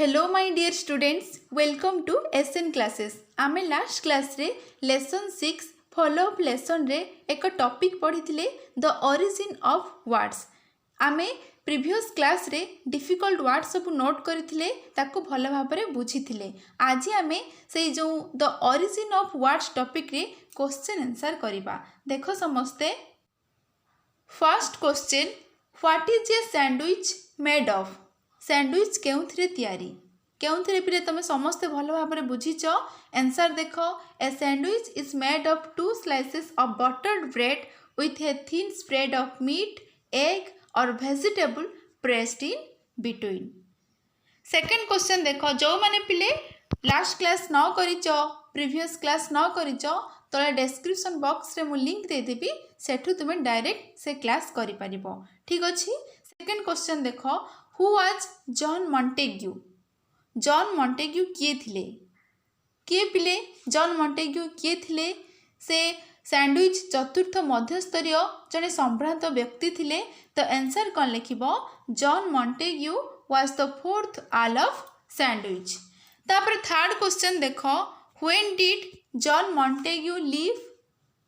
Hello my dear students, welcome to SN classes. आमे last class रे lesson 6 follow up lesson रे एक topic पढ़ी द ओरिजिन ऑफ वर्ड्स। आमे previous class रे डिफिकल्ट वर्ड सब नोट करथिले ताको भल भाबरे बुझीथिले। आज आमे से जो the origin of words topic रे क्वेश्चन आंसर करिबा। देखो समस्ते, first question, what is a sandwich made of? Sandwich केउथिरे तयारी, केउथिरे पिले तमे समस्ते भल भाबरे बुझीच। आंसर देखो, a sandwich is made of 2 slices of buttered bread with a thin spread of meat, egg or vegetable pressed in between। Second question देखो, जो माने पिले लास्ट क्लास न करिच, प्रीवियस क्लास न करिच, तले डिस्क्रिप्शन बॉक्स रे मु लिंक दे देबी, सेठु तुमे डायरेक्ट से क्लास करि परिबो। ठीक अछि। सेकंड क्वेश्चन देखो, who was John Montague? John Montague किए थिले? किए पिले जॉन मॉन्टेग्यू किए थिले? से सैंडविच चतुर्थ मध्यस्तरीय जने संभ्रांत व्यक्ति थिले। तो आंसर कौन लिखिबो? John Montagu was the fourth Earl of Sandwich. तापर थर्ड क्वेश्चन देखो, when did John Montagu live?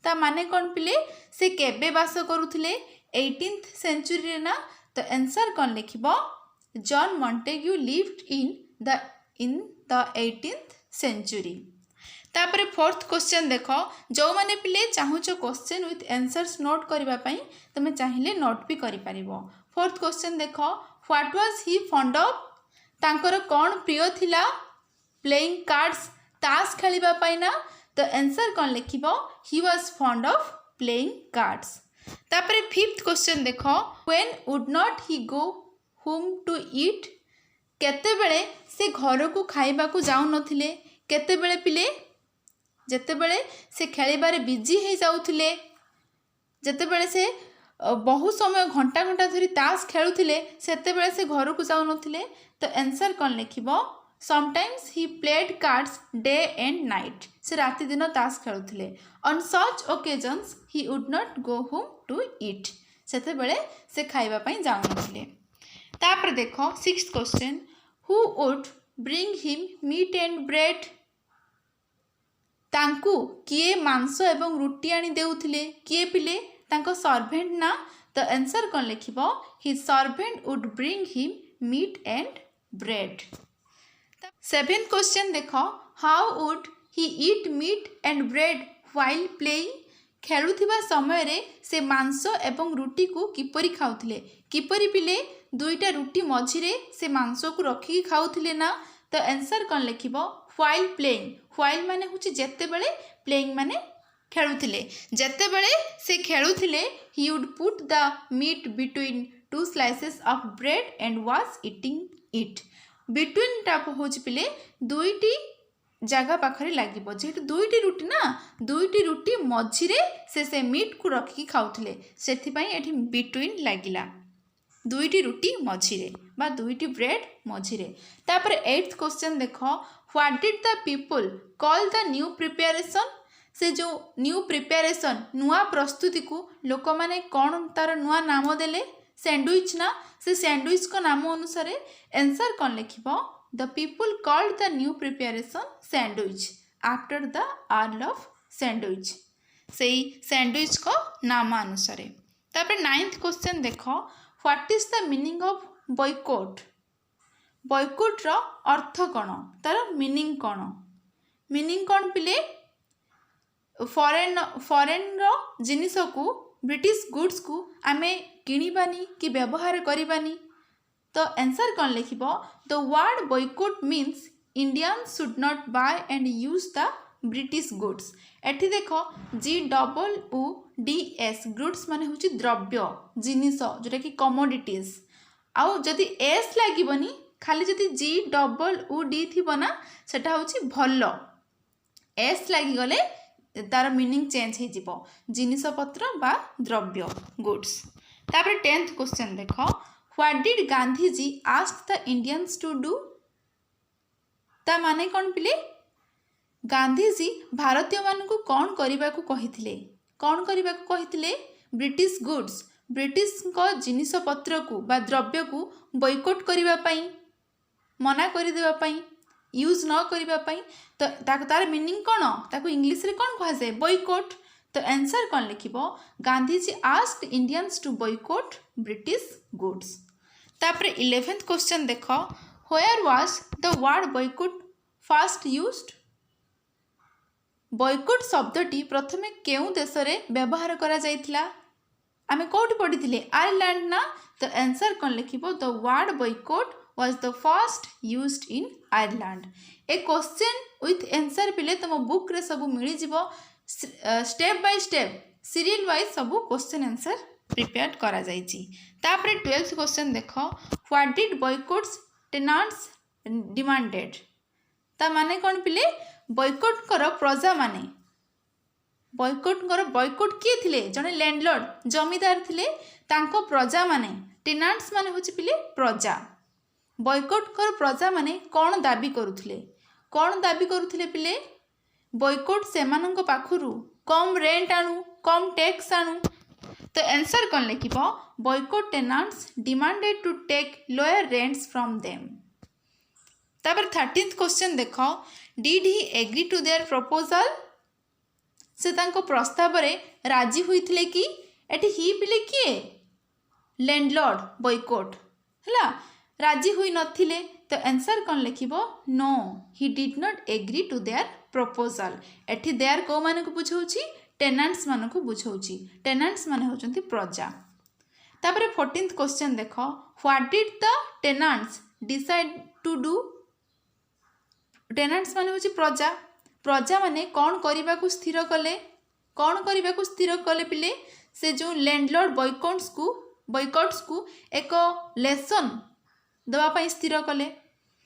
ता माने कौन पिले? से केबे वास करुथिले? 18th सेंचुरी रे ना। तो आंसर कौन लिखिबो? John Montagu lived in the 18th century. तापर फोर्थ क्वेश्चन देखो, जो माने पिले चाहूच क्वेश्चन विथ आंसर्स नोट करबा पई तमे चाहिले नोट भी करि परिबो। फोर्थ क्वेश्चन देखो, what was he fond of? तांकर कौन प्रिय थिला? प्लेइंग कार्ड्स, ताश खेलिबा पई ना। तो आंसर कौन लिखिबो? He was fond of playing cards. तापर फिफ्थ क्वेश्चन देखो, when would not he go home to eat? केते बेले से घर को खाइबा को जाउ नथिले? केते बेले पिले? जेते बेले से खेलिबारे बिजी हे जाउथिले, जेते बेले से बहुत समय घंटा घंटा धरी ताश खेलुथिले, सेते बेले से घर को जाउ नथिले। तो आंसर कौन लिखिबो? Sometimes he played cards day and night. से राति दिन ताश खेलुथिले। On such occasions he would not go home to eat. सेते बेले से खाइबा पई जाउ नथिले। तापर देखो sixth question, who would bring him meat and bread? तांकु किए मांस एवं रुटी आनी देउथिले? किए पिले? तांको सर्वेंट ना। तो आंसर कौन लिखिबो? His servant would bring him meat and bread. Seventh question देखो, how would he eat meat and bread while playing? खेलुथिबा समय रे से मांस एवं रुटी को किपरि खाउथिले? किपरि पिले? दुईटा रुटी मझिरे से मांस को रखी खाउथिले ना। तो आंसर कौन लिखिबो? While playing. व्हाइल माने हुची जेते बेले, प्लेइंग माने खेलुथिले। जेते बेले से खेलुथिले, he would put the meat between 2 slices of bread and was eating it. Between टा होची पिले दुईटी जगह पाखरे लागिबो, जेहेतु दुईटी रुटी ना, दुईटी रुटी मझिरे से मीट को रखी खाउथिले, सेथि पई एठी बिटवीन लागिला। दुईटी रुटी मझिरे बा दुईटी ब्रेड मझिरे। तापर 8th क्वेश्चन देखो, what did the people call the new preparation? से जो न्यू प्रिपरेशन नुआ प्रस्तुति को लोक माने कौन तार नुआ नाम देले? सैंडविच ना। से सैंडविच को नाम अनुसार आंसर कौन लिखिबो? The people called the new preparation sandwich after the Earl of Sandwich. से सैंडविच को नाम अनुसार। तापर 9th क्वेश्चन देखो, what is the meaning of boycott? Boycott रो अर्थ कौन? तार मीनिंग कौन? मीनिंग कौन पिले? फॉरेन रो जिनिस को, ब्रिटिश गुड्स को आमे किनिबानी कि व्यवहार करिबानी। तो आंसर कौन लिखिबो? The word boycott means Indians should not buy and use the British goods. एठी देखो GOODS, गुड्स माने होची द्रव्य जिनिस, जोटा कि कमोडिटीज। आउ जदि एस लागिबनी, खाली जदि GOOD थिबो ना, सेटा होची भलो। एस लागी गले तार मीनिंग चेंज हे जिवो, जिनिस पत्र बा द्रव्य, गुड्स। तापर 10th क्वेश्चन देखो, what did Gandhi ji ask the Indians to do? ता माने कौन पिले? गांधी जी भारतीय मानकु कौन करबा को कहिथिले? कौन करबा को कहिथिले? ब्रिटिश गुड्स, ब्रिटिश को जिनिस पत्र को बा द्रव्य को बॉयकॉट करबा पई। मना कर यूज न करने तो तार मीनिंग कौन ताको इंग्लिश रे कौन कह जाए बॉयकॉट तो आंसर कौन लिखिबो Gandhiji asked Indians to boycott British goods. तापर 11th क्वेश्चन देख where was the word boycott first used boycott शब्दटी प्रथमे केउ देश रे व्यवहार करा जाइथिला आमे कोठी पढ़ी आयरलैंड ना तो आंसर कौन लिखिबो the word boycott was the first used in Ireland। ए क्वेश्चन विथ आंसर पिले तुम बुक रे सब मिली जीवो step by step serial wise सब क्वेश्चन आंसर प्रिपेयर करा जाइछि। तापरे 12th क्वेश्चन देखो what did Boycott's tenants demanded ता माने कौन पिले बॉयकॉट कर प्रजा माने बॉयकॉट किए थिले जने लैंडलॉर्ड जमीदार थिले तांको प्रजा माने टेनांट्स माने होछि पिले प्रजा बॉयकॉट कर प्रजा माने कौन दाबी करुथिले पिले बॉयकॉट सेमानंको पाखुरु कम रेंट आणु कम टैक्स आणु तो आंसर कौन लिखिबो Boycott tenants demanded to take lower rents from them. तापर 13th क्वेश्चन देखो did he agree to their proposal से तांको प्रस्ताव रे राजी होइथिले कि एठी ही पिले किए लैंडलॉर्ड बॉयकॉट हला राजी हुई नथिले तो आंसर कौन लिखिबो no he did not agree to their proposal एठी देयर को माने को बुझौछि टेनांट्स माने को बुझौछि टेनांट्स माने होचंती प्रजा। तापर 14th क्वेश्चन देखो what did the tenants decide to do tenants माने होछि प्रजा प्रजा माने कौन करबा को स्थिर कले पिले से जो लैंडलॉर्ड बॉयकॉट्स को एक लेसन दवापाई स्थिर कले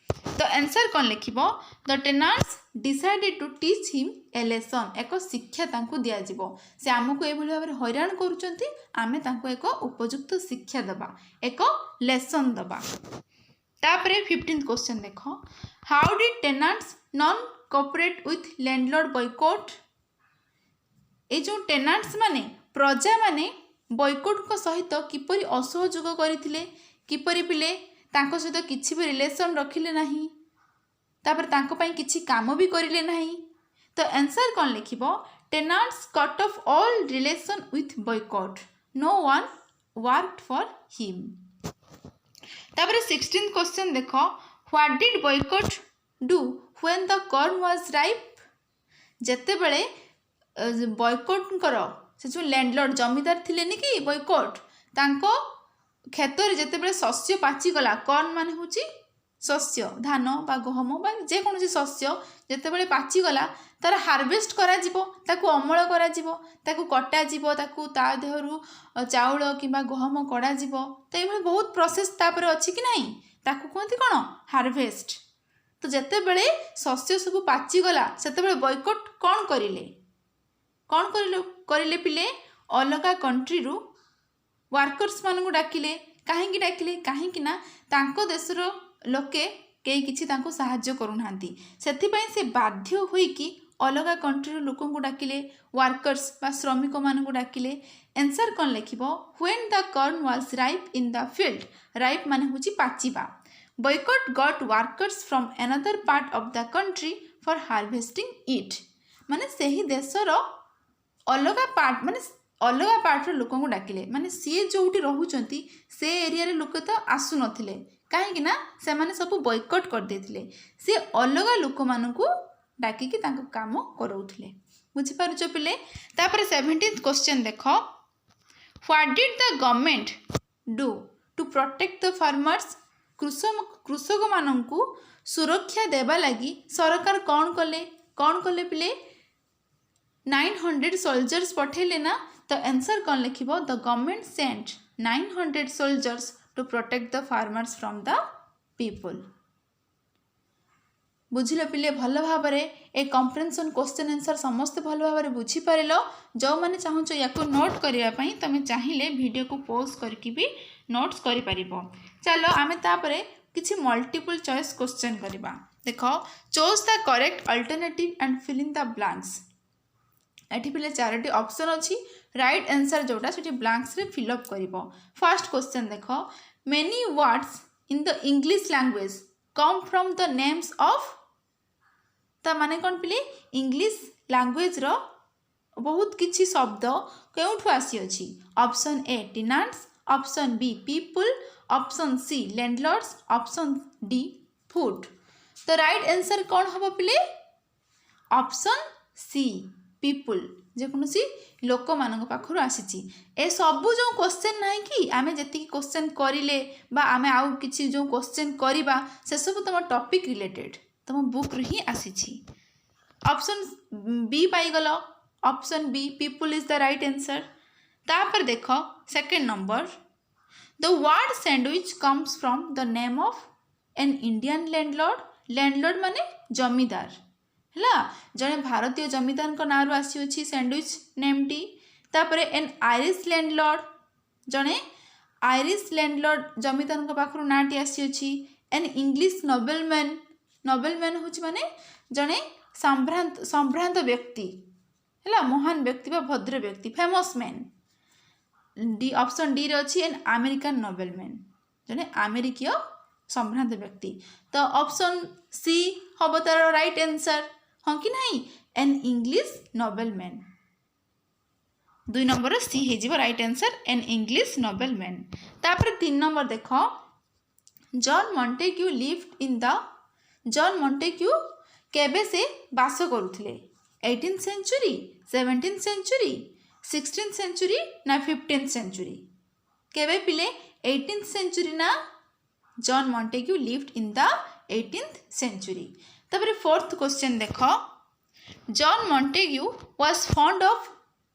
तो आंसर कौन लिखिबो the tenants decided to teach him a lesson एक शिक्षा तांको दिया जिवो से आमको ए भली भाबरे हैरान करूचंती आमे तांको एक उपयुक्त शिक्षा दबा एक लेसन दबा। तापरे 15th क्वेश्चन देखो how did tenants non cooperate with landlord Boycott ए जो टेनांट्स माने प्रजा माने बॉयकॉट को सहित किपरि असहयोग करिथिले किपरि पिले तांको सहित किछि भी रिलेशन रखिले नहीं तापर तांको पई किछि काम भी करिले नहीं तो आंसर कौन लिखिबो tenants cut off all relation with Boycott no one worked for him. तापर 16th क्वेश्चन देखो what did Boycott do when the corn was ripe जेते बेले बॉयकॉट करो से जो लैंडलॉर्ड जमीदार थिले नि कि बॉयकॉट तांको क्षेत्र जिते शस्य पाचिगला कॉर्न मान हूँ शस्य धान बा गहम बा जेकोसी शस्य जिते पाचिगला तार हार्वेस्ट करा अमल करा कटा ता देहरु चाउल कि गहम कड़ा तो ये बहुत प्रोसेस तापर अच्छी कि नहीं ताकू कहते कौन हार्वेस्ट तो जिते बड़े शस्य सब पाचिगला से बॉयकॉट कौन करिले पिले अलगा कंट्री रू वर्कर्स मान को डाकिले कहीं ना तांको देशर लोके कई किछि तांको साहाय्य करूनांती सेथिपई से बाध्य होई कि अलगा कंट्री लोक को डाकिले वर्कर्स बा श्रमिक मान को डाकिले आंसर कौन लिखिबो when the corn was ripe in the field ripe माने होची पाचिबा boycott got workers from another part of the country for harvesting it माने सेही देशर अलगा पार्ट लोक को डाकिले माने सी जोटी रहउचंती से एरिया रे लोक तो आसु नथिले कहीं ना से माने सब बॉयकॉट कर देथिले से अलगा लोक मानकू डाकिकी तांको काम करौथिले बुझि पारुचो पिले। तापर 17th क्वेश्चन देखो what did the government do to protect the farmers कृषक मानकू सुरक्षा देबा लगी सरकार कौन कले पिले 900 सोल्जर्स पठेले ना तो आंसर कौन लिखिबो the government sent 900 soldiers to protect the farmers from the people. बुझिल पिले भल भाव ए कम्प्रेhension क्वेश्चन आंसर समस्त भल भाव बुझी पारिल जो मैंने चाहूँ या नोट करने तुम चाहिए वीडियो को पॉज करके भी नोट्स कर चलो आम तापर किसी मल्टीपल चॉइस क्वेश्चन करवा देख choose the correct alternative and fill in the blanks एटी पिले 4टी ऑप्शन अच्छी राइट आंसर जोटा से ब्लैंक्स रे फिलअप कर। फर्स्ट क्वेश्चन देख many words in the English language come from the names of ता माने कौन पिले इंग्लिश लैंग्वेज रो बहुत किछि शब्द केउठु आसी अछि option A tenants option B people option C landlords option D food तो राइट आंसर कौन हबो पिले ऑप्शन सी पीपल जेकोसी लोक मान पाखर आसी ए सबू जो क्वेश्चन ना कि आम जी क्वेश्चन करें आम आउ कि जो क्वेश्चन करवा से सब तुम टॉपिक रिलेटेड तुम बुक रू ही आसी ऑप्शन बी पाईगल option B people is the right answer तापर देख second number the word sandwich comes from the name of an Indian landlord माने जमीदार है जड़े भारतीय जमीदार को नाँ आसी सैंडविच नेमटी तापर एन आयरिश लैंडलॉर्ड जड़े आयरिश लैंडलॉर्ड जमीदार पाखर नाटी आसी एन इंग्लिश नोबेलमैन हूँ माने जड़े संभ्रांत व्यक्ति है महान व्यक्ति बा भद्र व्यक्ति famous man D option D रे अच्छी एन अमेरिकन नोबेलमैन जड़े अमेरिकीय संभ्रांत व्यक्ति तो ऑप्शन सी हम तार राइट आंसर हाँ कि नहीं an English nobleman 2 number C हो right answer an English nobleman तापर 3 नंबर देख John Montagu lived in the John Montagu केबे से बास करुले 18th century 17th century 16th century ना 15th सेंचुरी केबे पिले 18th सेंचुरी ना John Montagu lived in the 18th century तापर 4th क्वेश्चन देख John Montagu was fond of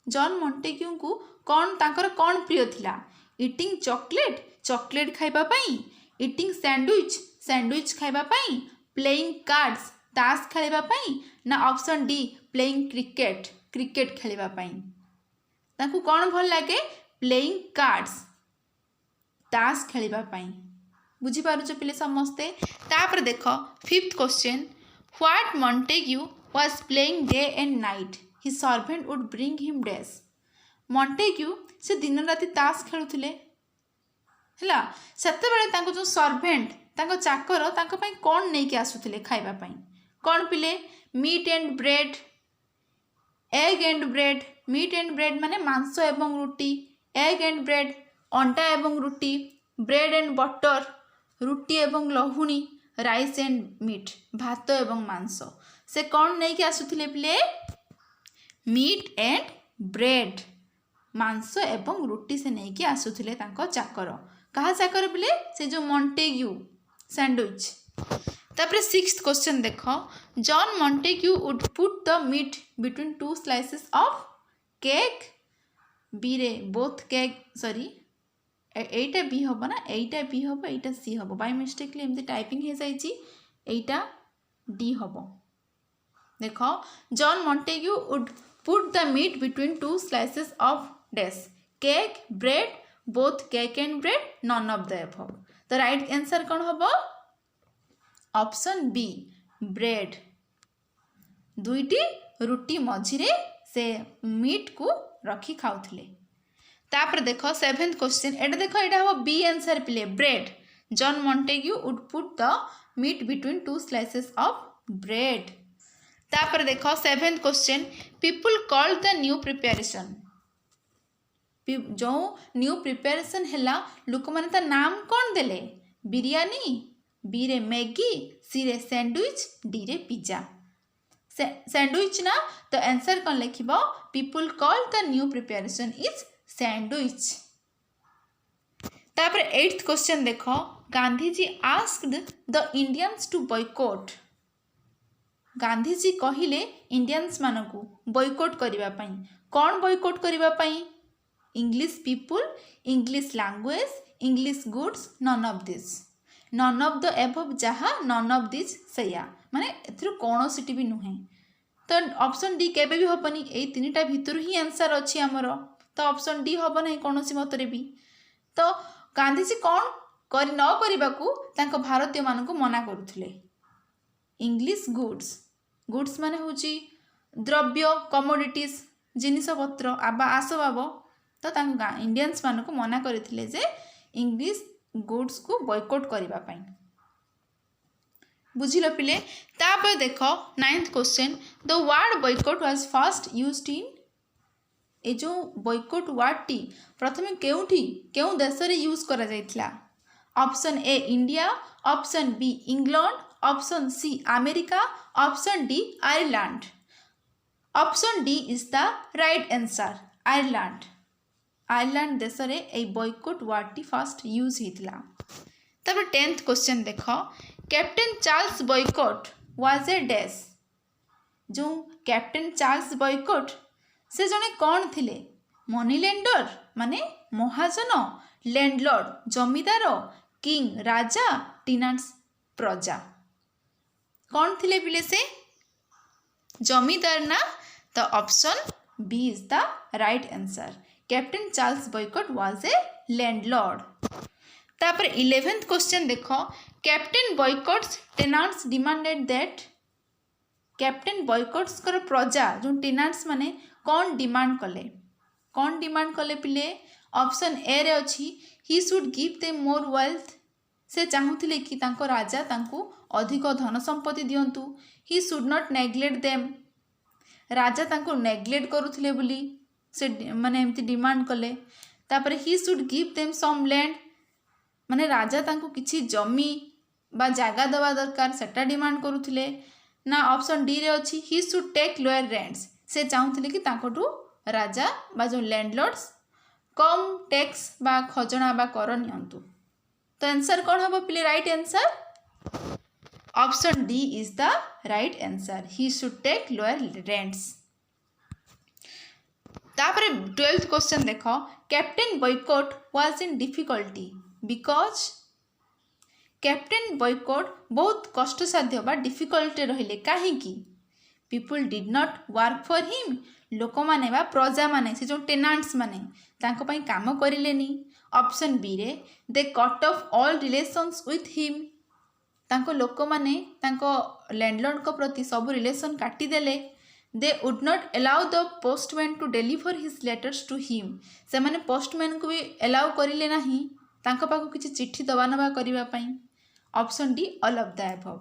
John Montagu को कौन ताकर कौन प्रिय थिला इटिंग चॉकलेट खाइबा पई इटिंग सैंडविच खाइबा पई प्लेइंग कार्ड्स ताश खेलिबा पई ना ऑप्शन डी प्लेइंग क्रिकेट खेलिबा पई ताकू कौन भल लगे प्लेइंग कार्ड्स ताश खेलिबा पई बुझी पारुछ पिले समस्ते तापर देख 5th question what Montagu was playing day and night his servant would bring him dash Montagu से दिन राति ताश खेलुथिले हला सेते बेले ताको जो सर्वेंट ताको चाकर ताको पई कोन नै के आसुथिले खाइबा पई कौन पिले meat and bread egg and bread meat and bread माने मांस एवं रुटी एग एंड ब्रेड अंडा एवं रुटी ब्रेड एंड बटर रुटी एवं लहुणी राइस एंड मीट भात एवं मांस से कौन नहीं के आसुथिले पिले मीट एंड ब्रेड मांस एवं रुटी से नहीं के आसुथिले तांको चाकर कहा चाकर पिले से जो मॉन्टेग्यू सैंडविच तापर 6th क्वेश्चन देख John Montagu would put the meat between 2 slices of cake B रे बोथ केक सॉरी एटा बी हम ना एटा बी हम एटा सी हम बाय मिस्टेकली एमती टाइपिंग हो जाइए एटा डी हम देख John Montagu would put the meat between 2 slices of dash cake bread both cake and bread none of the above तो राइट आंसर कौन हम ऑप्शन बी ब्रेड दुईटी रुटी मझिरे से मीट को रखी खाऊले तापर देख 7th क्वेश्चन एटा देख एटा हम बी आंसर पिले bread John Montagu would put the meat between 2 slices of bread तापर देख 7th question people called the new preparation जो न्यू प्रिपरेशन हैला लोक माने ता नाम कौन देले बिरयानी बी रे मैगी सी रे सैंडविच डी रे पिज्जा सैंडविच ना तो आंसर कौन लिखिबो people call the new preparation is sandwich तापर 8th क्वेश्चन देखो Gandhi ji asked the Indians to boycott Gandhi ji कहिले इंडियंस मानकू बॉयकॉट करिबा पई कौन बॉयकॉट करिबा पई English people English language English goods none of this non of the above जहाँ नॉन ऑफ दिस सैया माने एथरो कौन सीटी भी नुहे तो ऑप्शन डी केबे भी हबनी ए तीनटा भितर ही आंसर अच्छी आमर तो ऑप्शन डी हम ना कौन मतरे भी तो गांधीजी कौन कर न करने भारतीय मान को मना करुले इंग्लिश गुड्स माने हूँ द्रव्य कमोडिटीज जिनपत्र आसबाब तो इंडियंस मान को मना करते इंग्लिश गुड्स को बॉयकॉट करने बुझिल पिले तापर देख 9th question the word boycott was first used in a जो बॉयकॉट वर्ड टी प्रथमे केउ देश रे यूज करा जायतिला option A India option B England option C America option D Ireland option D is the right answer Ireland देश रे ए बॉयकॉट वर्ड टी फर्स्ट यूज हितला। तब 10th क्वेश्चन देख Captain Charles Boycott was a dash जो Captain Charles Boycott से जने कौन थिले मनी लेंडर माने महाजन लैंडलॉर्ड जमीदार किंग राजा टेनेंट्स प्रजा कौन थिले पिले से जमीदार ना तो option B is the right answer Captain Charles Boycott was a landlord. तापर 11th क्वेश्चन देख Captain Boycott's tenants demanded that Captain Boycott's कर प्रजा जो टेनेंट्स माने कौन डिमांड कले पिले ऑप्शन ए रे अछि he should give them more wealth से चाहूथिले कि तांको राजा तांको अधिक धन संपत्ति दियंतु he should not neglect them राजा तांको नेग्लेक्ट करूथिले बोली से माने एमती डिमांड कले। तापर he should give them some land माने राजा तांको किछि जमी बा जागा दवा दरकार सेटा डिमांड करूथिले ना ऑप्शन डी रे अछि he should take lower rents से चाहूथिले कि तांकोटू राजा बा जो लैंडलॉर्ड्स कम टैक्स बा खजना बा कर नियंतु। तो आंसर कौन हम पिले right answer option D is the right answer he should take lower rents. तापर 12th क्वेश्चन देख Captain Boycott was in difficulty because Captain Boycott बहुत कष्टसाध्य बा डिफिकल्ट रहिले कहीं people did not work for him लोक माने बा प्रजा माने से जो टेनेंट्स माने तांको पई काम करिलेनी। ऑप्शन बी रे they cut off all relations with him तांको लोक माने तांको लैंडलॉर्ड को प्रति सब रिलेशन काटी देले। They would not allow the postman to deliver his letters to him से माने पोस्टमैन को भी अलाउ करिले नाही तांको पाखु किछि चिट्ठी दबा नबा करिवा पई। Option D all of the above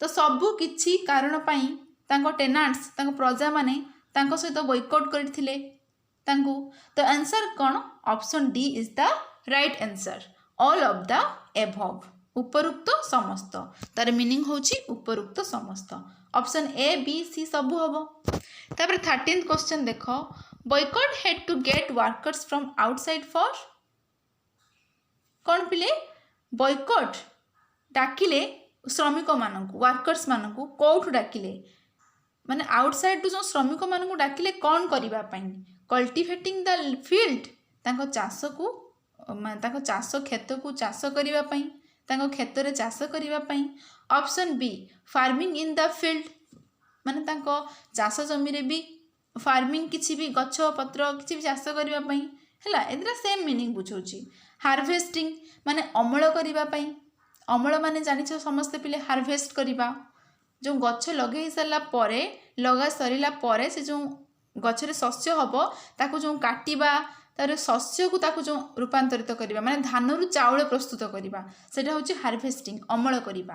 तो सबु किछि कारण पई तांको टेनेंट्स तांको प्रजा माने तांको सहित बॉयकॉट करथिले तांको। तो आंसर कौन option D is the right answer all of the above उपरुक्त समस्त तार मीनिंग होची उपरुक्त समस्त ऑप्शन ए बी सी सबु हबो। तापर 13th क्वेश्चन देख Boycott had to get workers from outside for कौन पिले बॉयकॉट डाकिले श्रमिक मानकु वर्कर्स मानकु कोठु डाकिले माने आउटसाइड टू जो श्रमिक मानकु डाकिले कौन करिबा पई कल्टिवेटिंग द फील्ड तांको चाष को तांको चाष खेत को चाष करिबा पई तांको खेत रे चाष करिबा पई। Option bee farming in the field माने तांको चाष जमी रे भी फार्मिंग किछि भी गछ पत्र किछि भी चाष करिबा पई हैला एदरा सेम मीनिंग बुझौची। हार्वेस्टिंग माने अमल करिबा पई अमल माने जानिछ समस्त पिले हार्वेस्ट करिबा जो गछ लगे सारा परे लगा सरीला परे से जो गछरे शस्य हबो ताकू जो काटिबा तार शस्य को ताकू जो रूपांतरित करिबा माने धान रु चाउल प्रस्तुत करिबा सेटा होची हार्वेस्टिंग अमल करिबा।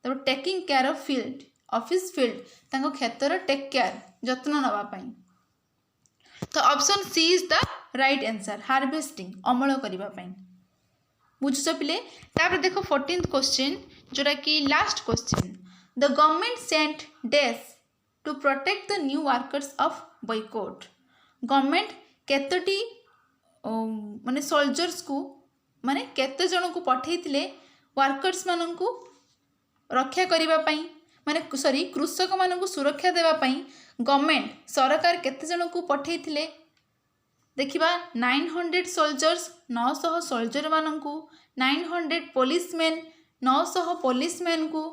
तब taking care of field office field तांको खेतर टेक केयर जत्न नबा पई। तो option C is the right answer harvesting अमल करिबा पई बुझछ पिले। तापर देखो 14th क्वेश्चन जोरा कि last question the government sent dash to protect the new workers of Boycott government केतोटी माने सोल्जर्स को माने केते जन को पठेइतिले वर्कर्स माननकु रक्षा करिबा पई माने सॉरी कृषक माननकु सुरक्षा देबा पई गवर्नमेंट सरकार केते जन को पठेइतिले देखिबा 900 सोल्जर्स 900 सोल्जर माननकु 900 पुलिसमैन 900 पुलिसमैन को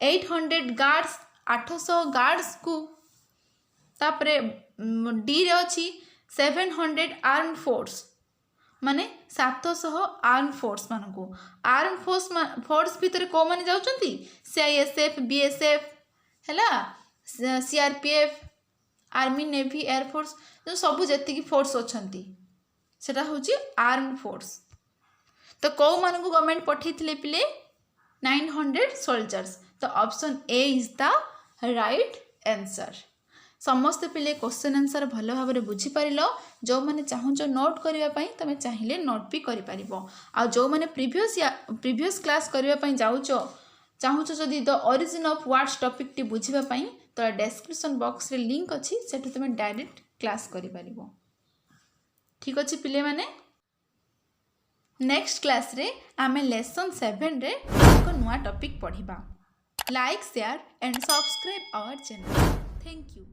800 गार्ड्स 800 गार्ड्स को तापरे डी रे अछि 700 आर्म फोर्स माने 700 आर्म फोर्स मानकु आर्म फोर्स भीतर को माने जाउचंती सीआईएसएफ बीएसएफ हैला सीआरपीएफ आर्मी नेवी एयरफोर्स जो सबु जेतिकी फोर्स अछंती सेटा होची आर्म फोर्स। तो कौ मानकु गवर्नमेंट पठेइथिले पिले 900 सोल्जर्स तो option A is the right answer. समस्त पिले क्वेश्चन आंसर भल भाव में बुझीपार जो मैंने चाहूच नोट करने तुम चाहिए नोट भी कर जो मैंने प्रीवियस क्लास करने चाहूच जदि the origin of words topic टी बुझापी तो डिस्क्रिप्शन बॉक्स रे लिंक अच्छी से तुम डायरेक्ट क्लास कर ठीक अच्छे पिले माने नेक्स्ट क्लास रे आमे लेसन 7 रे एक नुआ टॉपिक पढ़िबा। Like share and subscribe our channel. Thank you.